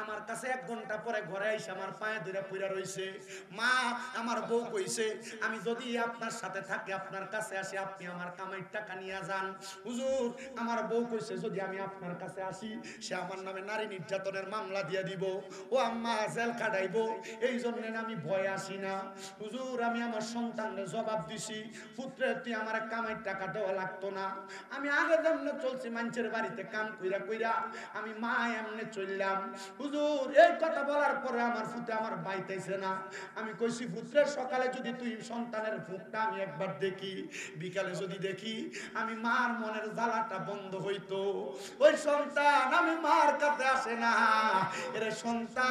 আমার কাছে 1 ঘন্টা পরে ঘরে এসে আমার পায়ে ধরে পইরা রইছে। মা আমার বউ কইছে, আমি যদি আপনার সাথে থাকি আপনার কাছে আসি আপনি আমার কামাই টাকা নিয়ে যান। হুজুর আমার বউ কইছে যদি আমি আপনার কাছে আসি সে আমার নামে নারী নির্যাতনের মামলা দিয়ে দিব, ও আম্মা জেল কাটাইবো, এই জন্য আমি ভয়ে আসি না। হুজুর আমি আমার সন্তানের জবাব দিছি, পুত্রে তুই আমার কামাই টাকা দেওয়া লাগতো না, আমি আগে যেমন চলছি মানুষের বাড়িতে কাম কইরা কইরা আমি মা এমনি চললাম। হুজুর এই কথা বলার পরে আমার ফুতে আমার বাইতেছে না। আমি কইছি পুত্রের সকালে যদি তুই সন্তানের ফুকটা আমি একবার দেখি, বিকালে যদি দেখি, আমি মার মনের জ্বালাটা বন্ধ হইতো। ওই সন্তান আমি মার কাছে আসে না। এরে সন্তান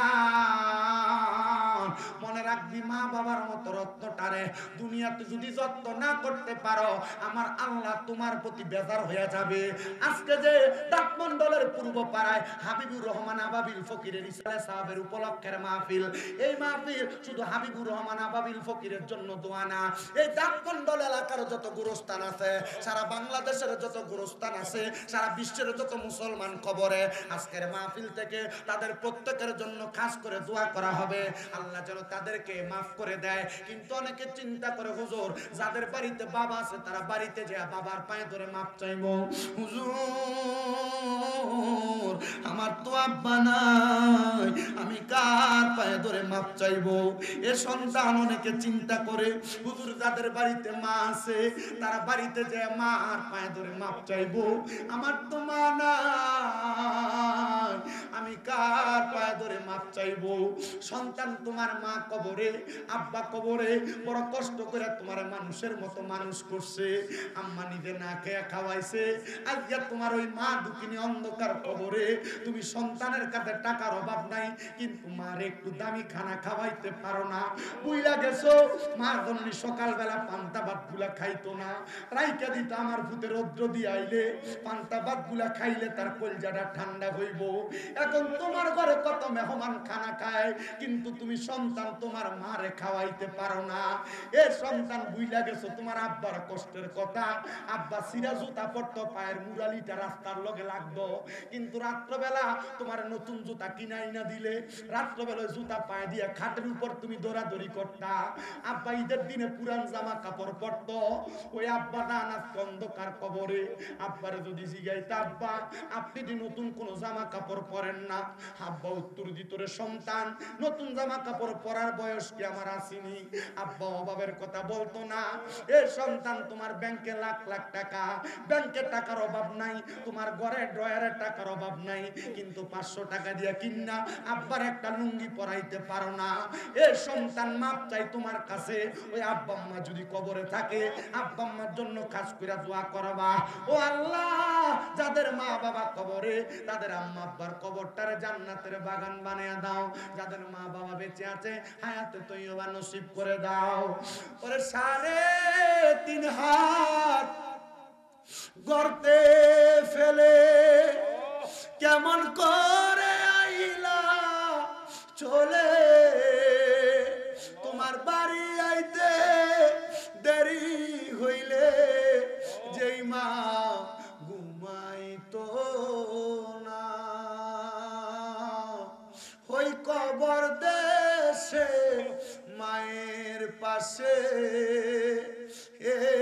মনে রাখবি, মা বাবার মতো রত্নটারে দুনিয়াতে যদি যত্ন না করতে পারো, আমার আল্লাহ তোমার প্রতি বেজার হয়ে যাবে। আজকে যে ডাকমন্ডলের পূর্ব পাড়ায় হাবিবুর রহমান আবাবিল ফকিরের ইসলাম সাহেবের উপলক্ষের মাহফিল, এই মাহফিল শুধু হাবিবুর রহমান আবাবিল ফকিরের জন্য দোয়া না, এই ডাকমন্ডল এলাকার যত গুরুস্থান আছে, সারা বাংলাদেশের যত গুরুস্থান আছে, সারা বিশ্বের যত মুসলমান কবরে, আজকের মাহফিল থেকে তাদের প্রত্যেকের জন্য খাস করে দোয়া করা হবে, আল্লাহ যেন তাদেরকে মাফ করে দেয়। কিন্তু অনেকে চিন্তা করে, হুজুর যাদের বাড়িতে বাবা আছে তারা বাড়িতে যায় বাবার পায়ে ধরে মাপ চাইবো। হুজুর আমার তো আব্বা নাই, আমি কার পায়ে ধরে মাপ চাইবো? এ সন্তান অনেকে চিন্তা করে, হুজুর যাদের বাড়িতে মা আছে তারা বাড়িতে যায় মার পায়ে ধরে মাপ চাইবো, আমার তো মা নাই, আমি কার পায়ে ধরে মাপ চাইবো? সন্তান তোমার মা কবরে, আব্বা কবরে, বড় কষ্ট করে তোমার মানুষের মতো মানুষ করছে, আম্মা নিজে না খেয়ে খাওয়াইছে, আজকে তোমার ওই মা দুঃখিনী অন্ধকার কবরে, তুমি সন্তানের কাছে টাকার অভাব নাই কিন্তু মার একটু দামি খানা খাওয়াইতে পারো না। বুইলা গেছো মা জন্যে সকালবেলা পান্তা ভাত গুলা খাইতো না, রাইকা দিত আমার ভূতের রৌদ্র দিয়ে আইলে পান্তা ভাত গুলা খাইলে তার কলজাটা ঠান্ডা হইব। এখন তোমার ঘরে কত মেহমান খানা খায় কিন্তু তুমি সন্তান তোমার মারে খাওয়াইতে পারো না। এ সন্তান বুইলা গেছো তোমার আব্বার কষ্টের কথা, আব্বা সিরা জুতা পড়তো, পায়ের মুরালিটা রাস্তার লগে লাগতো, কিন্তু রাত্রবেলা তোমার নতুন জুতা কিনাই না দিলে রাত্রবেলা জুতা পায়ে দিয়ে খাটের উপর তুমি দৌড়াদৌড়ি করতা। আব্বা ঈদের দিনে পুরান জামা কাপড় পরতো, ওই আব্বা দান আজকে অন্ধকার কবরে। আব্বারে যদি জিগাইতা, আব্বা আপনি যে নতুন কোন জামা কাপড় পরেন না, আব্বা উত্তর দিত, রে সন্তান নতুন জামা কাপড় পরার বয়স কি আমার আসেনি? আব্বা অভাবের কথা বলতো না। এ সন্তান তোমার ব্যাংকে লাখ লাখ টাকা, ব্যাংকে টাকার অভাব নাই, তোমার ঘরে ড্রয়ারে টাকার অভাব নাই, কিন্তু 500 টাকা দিয়ে কিন্না আব্বার একটা লুঙ্গি পরাইতে পারো না। এ সন্তান মাপ চাই তোমার কাছে, ওই আব্বা আম্মা যদি কবরে থাকে আব্বা আম্মার জন্য কাজ করে দোয়া করবা। ও আল্লাহ, যাদের মা বাবা কবরে তাদের আম্মা আব্বার কবরটারে জান্নাতের বাগান বানিয়ে দাও, যাদের মা বাবা বেঁচে আছে হায়াতে তৈয়বা নসিব করে দাও। ওরে 3.5 হাত গর্তে ফেলে কেমন করে আইলা চলে, তোমার বাড়ি আইতে দেরি হইলে যেই মা ঘুমাইতো না, ওই কবর দেশে মায়ের পাশে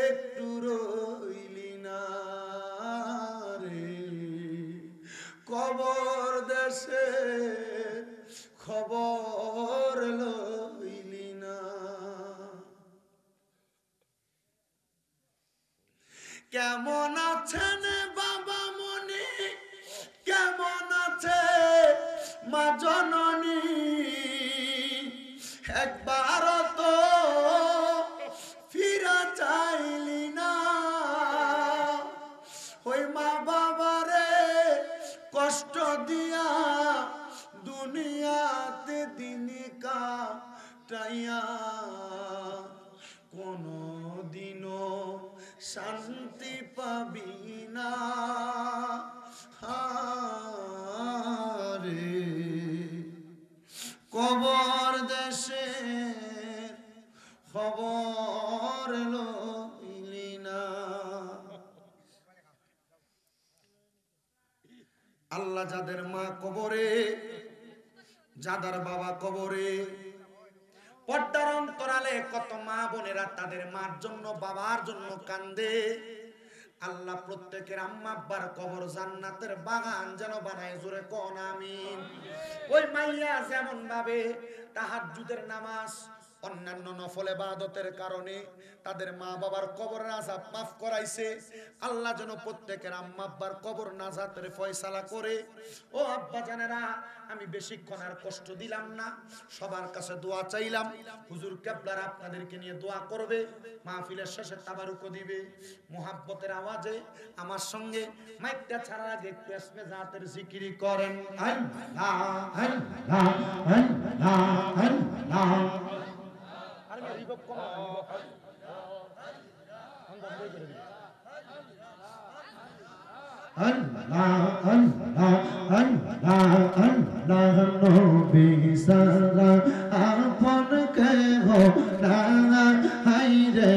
একটু রইলি না রে, কবর দেশে খবর লইলি না। কেমন আছেন বাবা মনি, কেমন আছে মা জননী, একবার তো ফিরা চাইলি না, ওই মা বাবারে কষ্ট দিয়া দুনিয়াতে দিন কাটাইয়া কোনো দিনও শান্তি পাবি না রে, কবর দেশে খবর লইলি না। আল্লাহ যাদের মা কবরে, যাদের বাবা কবরে, পর্দার অন্তরালে কত মা বোনেরা তাদের মার জন্য বাবার জন্য কান্দে, আল্লাহ প্রত্যেকের আম্মা আব্বার কবর জান্নাতের বাগান যেন বানায়, জোরে কোন আমিন। ওই মাইয়া যেমন ভাবে তাহাজ্জুদের নামাজ অন্যান্য নফল ইবাদতের কারণে তাদের মা বাবার কবরের আযাব মাফ করাইছে। আল্লাহ যেন প্রত্যেকের আম্মা আব্বার কবর নাজাতের ফয়সালা করে। ও আব্বা জানেরা, আমি বেশিক্ষণ আর কষ্ট দিলাম না, সবার কাছে দোয়া চাইলাম। হুজুর কেবলার আপনাদেরকে নিয়ে দোয়া করবে, মাহফিলের শেষে তাবারুকও দিবে। মুহাব্বতের আওয়াজে আমার সঙ্গে মাইকটা ছাড়ার আগে একটু ইসমে জাতের জিকিরি করেন। আল্লাহ আল্লাহ আল্লাহ আল্লাহ। আরে রিভাব কম না, আল্লাহ আল্লাহ আল্লাহ আল্লাহ নবী সারা আপন কে হো না হাই রে